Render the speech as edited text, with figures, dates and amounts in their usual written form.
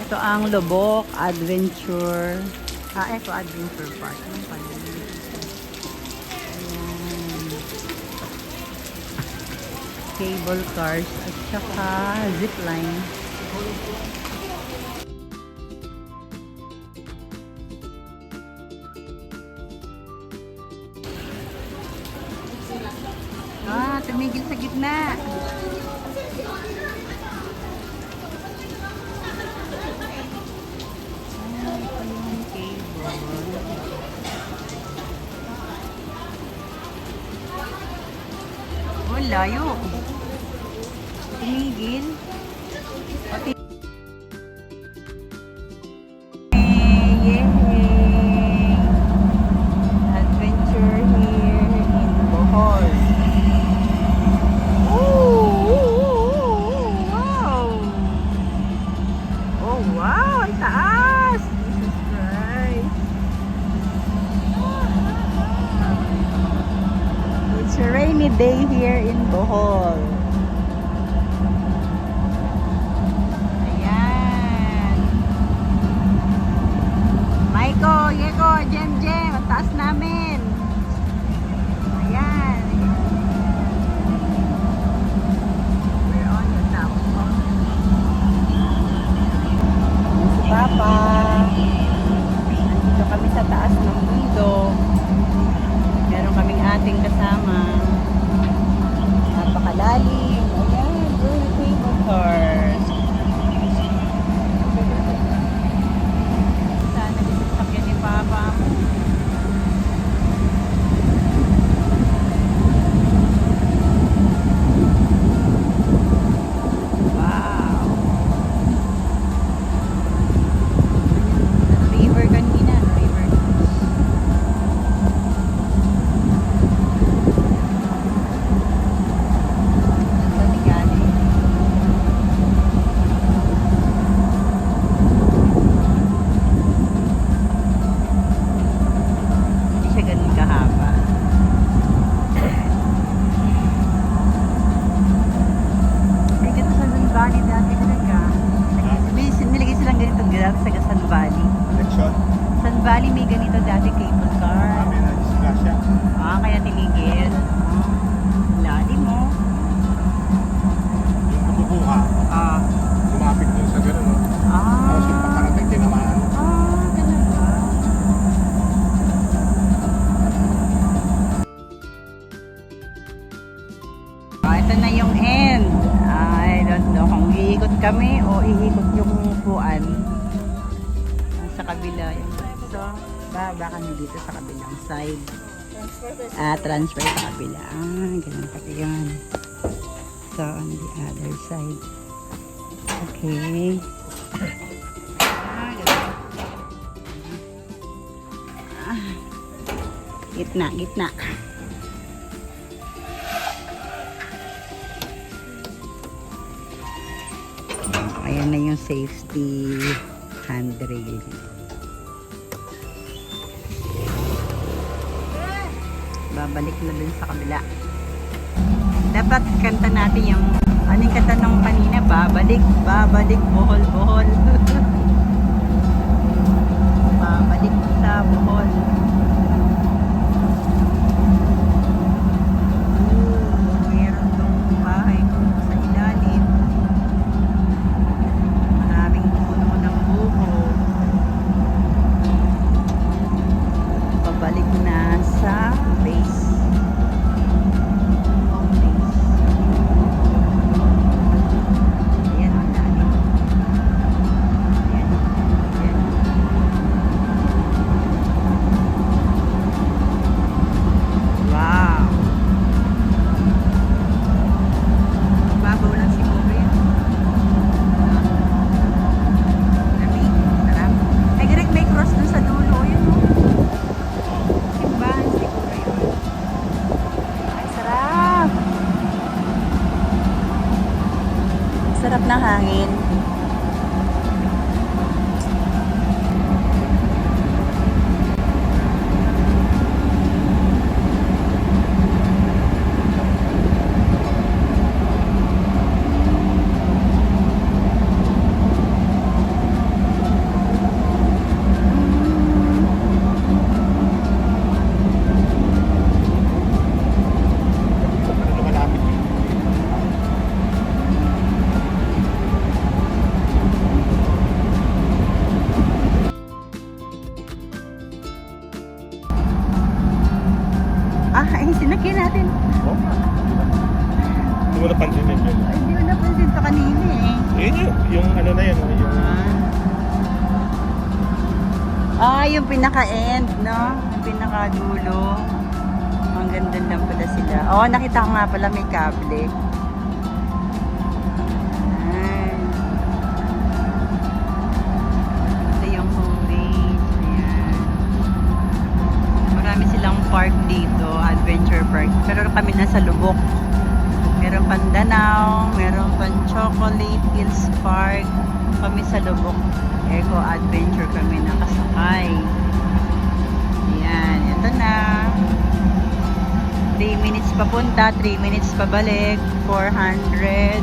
Ito ang Lubok Adventure. Ito Adventure Park. Ano pala? Ayan. Cable cars at saka zipline. Tumigil sa gitna. Oh, layo. Tumigil. Yay! Adventure here in Bohol. Wow, ang taas! Jesus Christ! It's a rainy day here in Bohol. Ayan. Maiko, Yeko, Jem, ang taas namin. Ayan. We're on the top. Papa. Nandito kami sa taas ng bundok. Meron kaming ating kasama. Napakalalim. Ayan, blue cable cars. Sana dito sakyan ni Papa. Sun Valley may ganito dati cable car. Kaya tinigil. Lalim mo. Yung bumubuha. Lumapit dun sa gano'n, no? Tapos yung pakarating tinamaan. Ganun ba? Ito na yung end. I don't know kung iikot kami o iikot yung upuan. Sa kabila. So, baba kami dito sa kabilang side. Transfer sa kabila. Ganun pati yun. So, on the other side. Okay. Gitna. Ayan na yung safety handrail. Babalik na dun sa kabila. Dapat kanta natin yung anong kanta nung kanina, babalik, Bohol. Babalik sa Bohol. Meron tong bahay sa ilalim. Maraming puno ng buko. Pabalik na sa base. Home base. Ayan ang lalim. Ayan. Wow. Babaw lang siguro yan. Lamig. Sarap. Ay, direct may cross dun sa dulo. Yun, no? Simbahan siguro yun. Ay, sarap. Sarap ng hangin. Ay, sinakyan natin. Oh. Hindi mo napansinin yun. Ay, hindi ko napansin to kanina eh. Yun yun. Yung ano na yan. Yung... Yung pinaka-end, no? Yung pinaka-dulo. Ang ganda lang pala sila. Oo, nakita ko nga pala may kable. Ay. Ito yung home base. Ayan. Marami silang park dito, adventure park. Pero kami nasa Lubok. Meron pang Danau, meron pang Chocolate Hills Park. Kami sa Lubok. Eco Adventure kami nakasakay. Ayan, ito na. 3 minutes papunta, 3 minutes pabalik. 450